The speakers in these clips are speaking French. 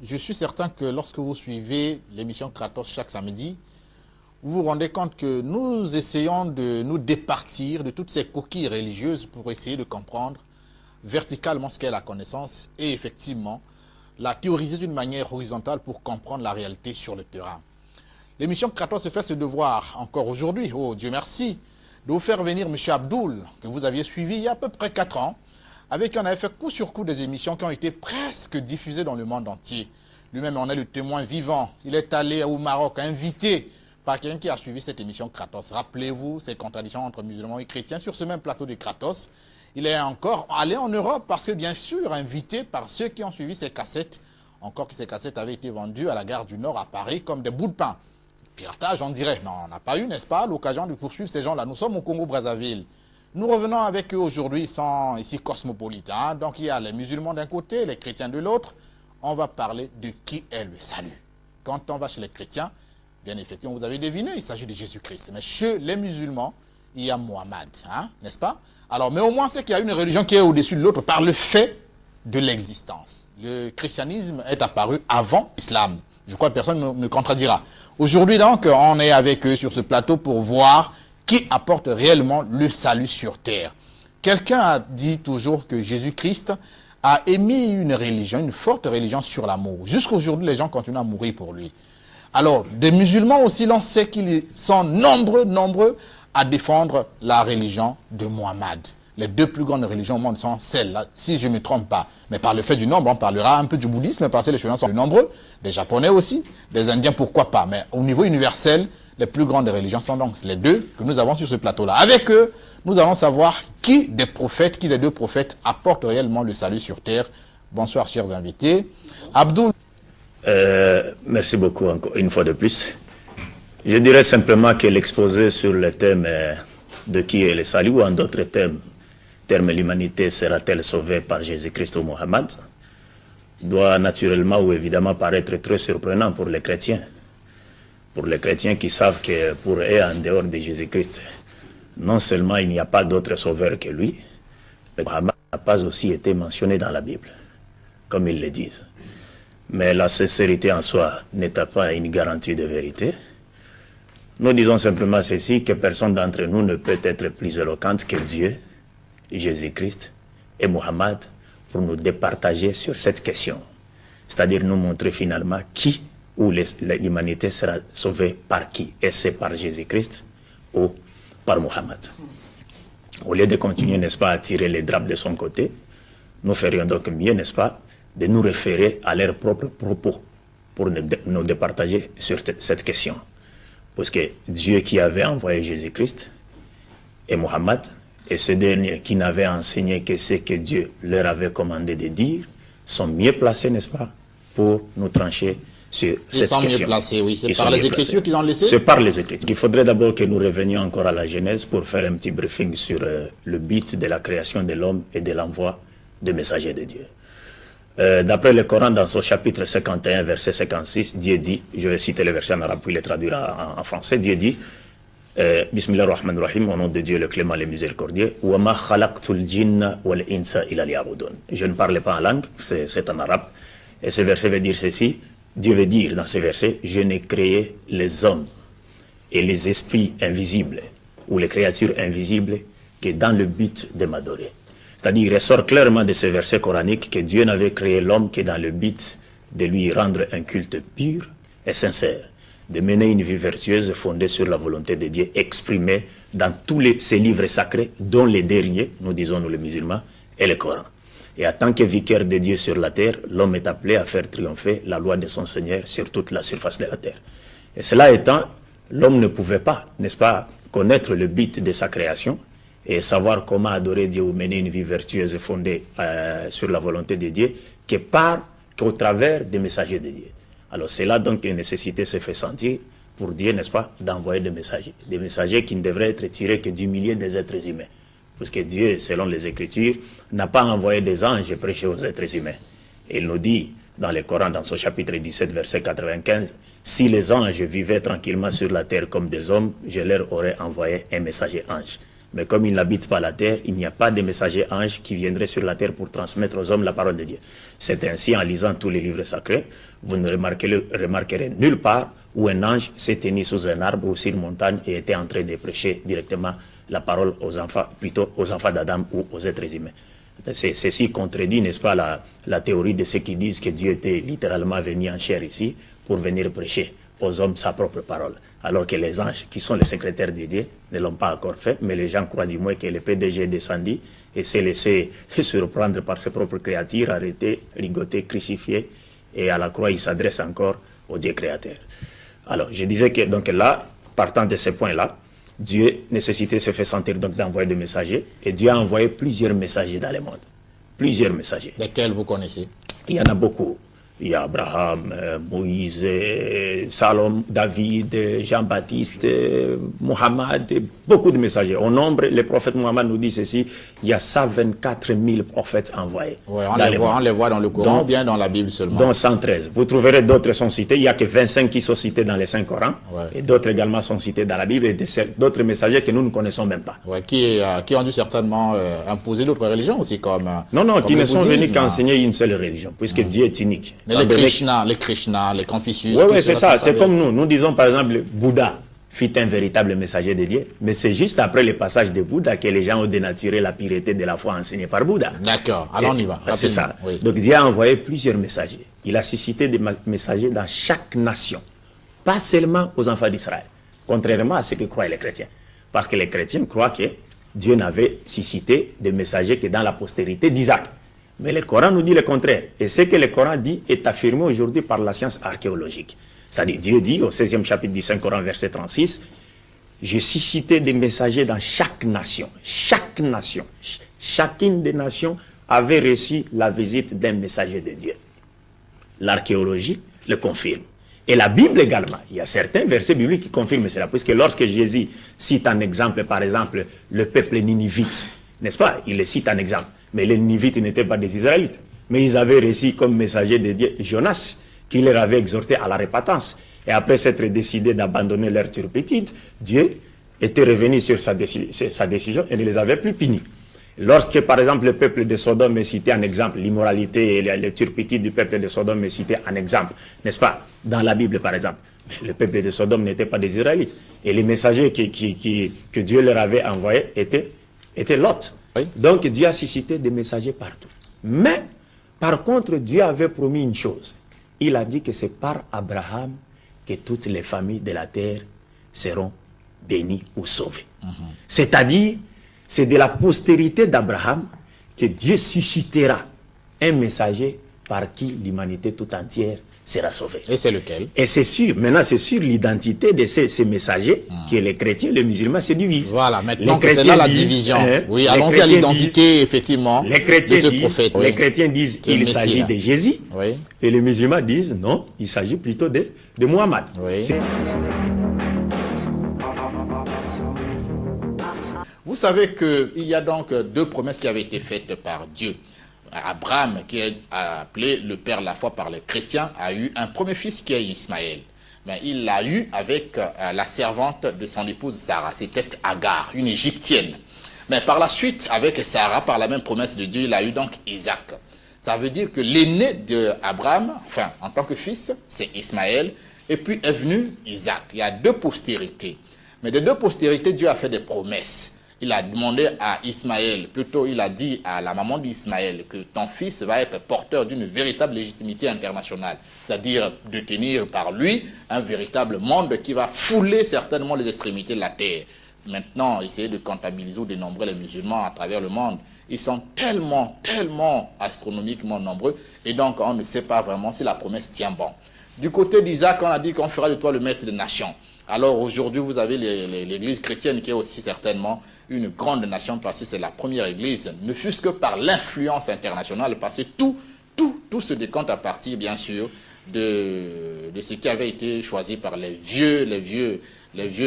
je suis certain que lorsque vous suivez l'émission Kratos chaque samedi, vous vous rendez compte que nous essayons de nous départir de toutes ces coquilles religieuses pour essayer de comprendre verticalement ce qu'est la connaissance et effectivement la théoriser d'une manière horizontale pour comprendre la réalité sur le terrain. L'émission Kratos se fait ce devoir encore aujourd'hui, oh Dieu merci, de vous faire venir M. Abdoul, que vous aviez suivi il y a à peu près 4 ans, avec qui on avait fait coup sur coup des émissions qui ont été presque diffusées dans le monde entier. Lui-même en est le témoin vivant. Il est allé au Maroc, invité par quelqu'un qui a suivi cette émission Kratos. Rappelez-vous ces contradictions entre musulmans et chrétiens sur ce même plateau de Kratos. Il est encore allé en Europe parce que bien sûr invité par ceux qui ont suivi ces cassettes, encore que ces cassettes avaient été vendues à la gare du Nord à Paris comme des bouts de pain. Piratage on dirait. Non, on n'a pas eu, n'est-ce pas, l'occasion de poursuivre ces gens-là. Nous sommes au Congo-Brazzaville. Nous revenons avec eux aujourd'hui, ils sont ici cosmopolitains. Donc il y a les musulmans d'un côté, les chrétiens de l'autre. On va parler de qui est le salut. Quand on va chez les chrétiens, bien effectivement, vous avez deviné, il s'agit de Jésus-Christ. Mais chez les musulmans, il y a Mohammed, hein, n'est-ce pas? Alors, mais au moins, c'est qu'il y a une religion qui est au-dessus de l'autre par le fait de l'existence. Le christianisme est apparu avant l'islam. Je crois que personne ne me contredira. Aujourd'hui, donc, on est avec eux sur ce plateau pour voir qui apporte réellement le salut sur terre. Quelqu'un a dit toujours que Jésus-Christ a émis une religion, une forte religion sur l'amour. Jusqu'à aujourd'hui, les gens continuent à mourir pour lui. Alors, des musulmans aussi, l'on sait qu'ils sont nombreux à défendre la religion de Mohammed. Les 2 plus grandes religions au monde sont celles-là, si je ne me trompe pas. Mais par le fait du nombre, on parlera un peu du bouddhisme, parce que les Chinois sont nombreux, les Japonais aussi, les Indiens, pourquoi pas. Mais au niveau universel, les plus grandes religions sont donc les 2 que nous avons sur ce plateau-là. Avec eux, nous allons savoir qui des prophètes, qui des 2 prophètes apporte réellement le salut sur terre. Bonsoir, chers invités. Abdoul. Merci beaucoup encore une fois de plus. Je dirais simplement que l'exposé sur le thème de qui est le salut, ou en d'autres termes, l'humanité sera-t-elle sauvée par Jésus-Christ ou Mohammed, doit naturellement ou évidemment paraître très surprenant pour les chrétiens. Pour les chrétiens qui savent que pour eux, en dehors de Jésus-Christ, non seulement il n'y a pas d'autre sauveur que lui, mais Mohammed n'a pas aussi été mentionné dans la Bible, comme ils le disent. Mais la sincérité en soi n'étant pas une garantie de vérité, nous disons simplement ceci, que personne d'entre nous ne peut être plus éloquente que Dieu, Jésus-Christ et Mohammed pour nous départager sur cette question. C'est-à-dire nous montrer finalement qui ou l'humanité sera sauvée par qui. Est-ce par Jésus-Christ ou par Mohammed? Au lieu de continuer, n'est-ce pas, à tirer les draps de son côté, nous ferions donc mieux, n'est-ce pas, de nous référer à leurs propres propos pour nous départager sur cette question. Parce que Dieu qui avait envoyé Jésus-Christ et Mohammed, et ce dernier qui n'avait enseigné que ce que Dieu leur avait commandé de dire, sont mieux placés, n'est-ce pas, pour nous trancher sur cette question. Ils sont mieux placés, oui. C'est par les Écritures qu'ils ont laissé? C'est par les Écritures. Il faudrait d'abord que nous revenions encore à la Genèse pour faire un petit briefing sur le but de la création de l'homme et de l'envoi des messagers de Dieu. D'après le Coran, dans son chapitre 51, verset 56, Dieu dit, je vais citer le verset en arabe, puis le traduire en français, Dieu dit, Bismillah ar-Rahman ar-Rahim, au nom de Dieu le clément, le miséricordieux, wa ma khalaqtul jinna wal insa illa liya'budun. Je ne parle pas en langue, c'est en arabe, et ce verset veut dire ceci, Dieu veut dire dans ce verset, je n'ai créé les hommes et les esprits invisibles, ou les créatures invisibles, que dans le but de m'adorer. C'est-à-dire, il ressort clairement de ce verset coranique que Dieu n'avait créé l'homme que dans le but de lui rendre un culte pur et sincère, de mener une vie vertueuse fondée sur la volonté de Dieu, exprimée dans tous ces livres sacrés, dont les derniers, nous disons nous les musulmans, et le Coran. Et en tant que vicaire de Dieu sur la terre, l'homme est appelé à faire triompher la loi de son Seigneur sur toute la surface de la terre. Et cela étant, l'homme ne pouvait pas, n'est-ce pas, connaître le but de sa création, et savoir comment adorer Dieu ou mener une vie vertueuse fondée sur la volonté de Dieu, qu'au travers des messagers de Dieu. Alors c'est là donc qu'une nécessité se fait sentir pour Dieu, n'est-ce pas, d'envoyer des messagers qui ne devraient être tirés que du milieu des êtres humains. Parce que Dieu, selon les Écritures, n'a pas envoyé des anges prêcher aux êtres humains. Et il nous dit dans le Coran, dans son chapitre 17, verset 95, « Si les anges vivaient tranquillement sur la terre comme des hommes, je leur aurais envoyé un messager ange. » Mais comme il n'habite pas la terre, il n'y a pas de messager ange qui viendrait sur la terre pour transmettre aux hommes la parole de Dieu. C'est ainsi, en lisant tous les livres sacrés, vous ne remarquerez nulle part où un ange s'est tenu sous un arbre ou sur une montagne et était en train de prêcher directement la parole aux enfants, plutôt aux enfants d'Adam ou aux êtres humains. Ceci contredit, n'est-ce pas, la théorie de ceux qui disent que Dieu était littéralement venu en chair ici pour venir prêcher aux hommes sa propre parole. Alors que les anges, qui sont les secrétaires de Dieu, ne l'ont pas encore fait, mais les gens croient du moins que le PDG est descendu et s'est laissé surprendre par ses propres créatures, arrêté, ligoté, crucifié, et à la croix, il s'adresse encore au Dieu créateur. Alors, je disais que donc là, partant de ce point-là, Dieu, nécessité, se fait sentir donc d'envoyer des messagers, et Dieu a envoyé plusieurs messagers dans le monde. Plusieurs messagers. Lesquels vous connaissez? Il y en a beaucoup. Il y a Abraham, Moïse, Salom, David, Jean-Baptiste, Mohammed, beaucoup de messagers. Au nombre, le prophète Mohammed nous dit ceci, il y a 124 000 prophètes envoyés. Ouais, on les voit dans le Coran ou bien dans la Bible seulement? Dans 113. Vous trouverez d'autres sont cités. Il n'y a que 25 qui sont cités dans les 5 Corans. Ouais. Et d'autres également sont cités dans la Bible et d'autres messagers que nous ne connaissons même pas. Ouais, qui ont dû certainement imposer d'autres religions aussi comme... Non, qui ne sont venus qu'enseigner une seule religion, puisque Dieu est unique. Mais les Krishna, les Confucius... Oui, c'est ça. C'est comme nous. Nous disons par exemple, Bouddha fut un véritable messager de Dieu. Mais c'est juste après le passage de Bouddha que les gens ont dénaturé la pureté de la foi enseignée par Bouddha. D'accord. Alors on y va. C'est ça. Oui. Donc Dieu a envoyé plusieurs messagers. Il a suscité des messagers dans chaque nation. Pas seulement aux enfants d'Israël. Contrairement à ce que croient les chrétiens. Parce que les chrétiens croient que Dieu n'avait suscité des messagers que dans la postérité d'Isaac. Mais le Coran nous dit le contraire. Et ce que le Coran dit est affirmé aujourd'hui par la science archéologique. C'est-à-dire, Dieu dit au 16e chapitre du Saint-Coran, verset 36, « Je suscitais des messagers dans chaque nation. » Chaque nation. Chacune des nations avait reçu la visite d'un messager de Dieu. L'archéologie le confirme. Et la Bible également. Il y a certains versets bibliques qui confirment cela. Puisque lorsque Jésus cite un exemple, par exemple, le peuple ninivite, n'est-ce pas? Il le cite en exemple. Mais les Ninivites n'étaient pas des Israélites. Mais ils avaient reçu comme messager de Dieu Jonas, qui leur avait exhorté à la repentance. Et après s'être décidé d'abandonner leur turpitude, Dieu était revenu sur sa décision et ne les avait plus punis. Lorsque, par exemple, le peuple de Sodome est cité en exemple, l'immoralité et la turpitude du peuple de Sodome est cité en exemple, n'est-ce pas? Dans la Bible, par exemple. Le peuple de Sodome n'était pas des Israélites. Et les messagers que Dieu leur avait envoyés étaient Lot. Oui. Donc Dieu a suscité des messagers partout. Mais, par contre, Dieu avait promis une chose. Il a dit que c'est par Abraham que toutes les familles de la terre seront bénies ou sauvées. C'est-à-dire, c'est de la postérité d'Abraham que Dieu suscitera un messager par qui l'humanité tout entière sera sauvée. Et c'est lequel? Et c'est sûr, maintenant c'est sur l'identité de ces messagers que les chrétiens et les musulmans se divisent. Voilà, maintenant que c'est là la division. Oui, allons-y à l'identité, effectivement, de ce prophète. Les chrétiens disent qu'il s'agit de Jésus, et les musulmans disent non, il s'agit plutôt de Mohammed. Oui. Vous savez qu'il y a donc deux promesses qui avaient été faites par Dieu. Abraham, qui est appelé le père de la foi par les chrétiens, a eu un premier fils qui est Ismaël. Mais il l'a eu avec la servante de son épouse Sarah. C'était Agar, une égyptienne. Mais par la suite, avec Sarah, par la même promesse de Dieu, il a eu donc Isaac. Ça veut dire que l'aîné d'Abraham, enfin, en tant que fils, c'est Ismaël. Et puis est venu Isaac. Il y a deux postérités. Mais des deux postérités, Dieu a fait des promesses. Il a demandé à Ismaël, plutôt il a dit à la maman d'Ismaël que ton fils va être porteur d'une véritable légitimité internationale. C'est-à-dire de tenir par lui un véritable monde qui va fouler certainement les extrémités de la terre. Maintenant, essayer de comptabiliser ou de dénombrer les musulmans à travers le monde, ils sont tellement astronomiquement nombreux et donc on ne sait pas vraiment si la promesse tient bon. Du côté d'Isaac, on a dit qu'on fera de toi le maître des nations. Alors aujourd'hui, vous avez l'église chrétienne qui est aussi certainement une grande nation parce que c'est la première église, ne fût-ce que par l'influence internationale, parce que tout se décompte à partir, bien sûr, de ce qui avait été choisi par les vieux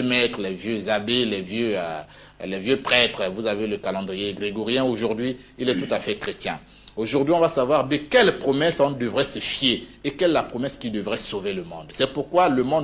maîtres, les vieux abbés, les vieux prêtres. Vous avez le calendrier grégorien aujourd'hui, il est tout à fait chrétien. Aujourd'hui, on va savoir de quelle promesse on devrait se fier et quelle est la promesse qui devrait sauver le monde. C'est pourquoi le monde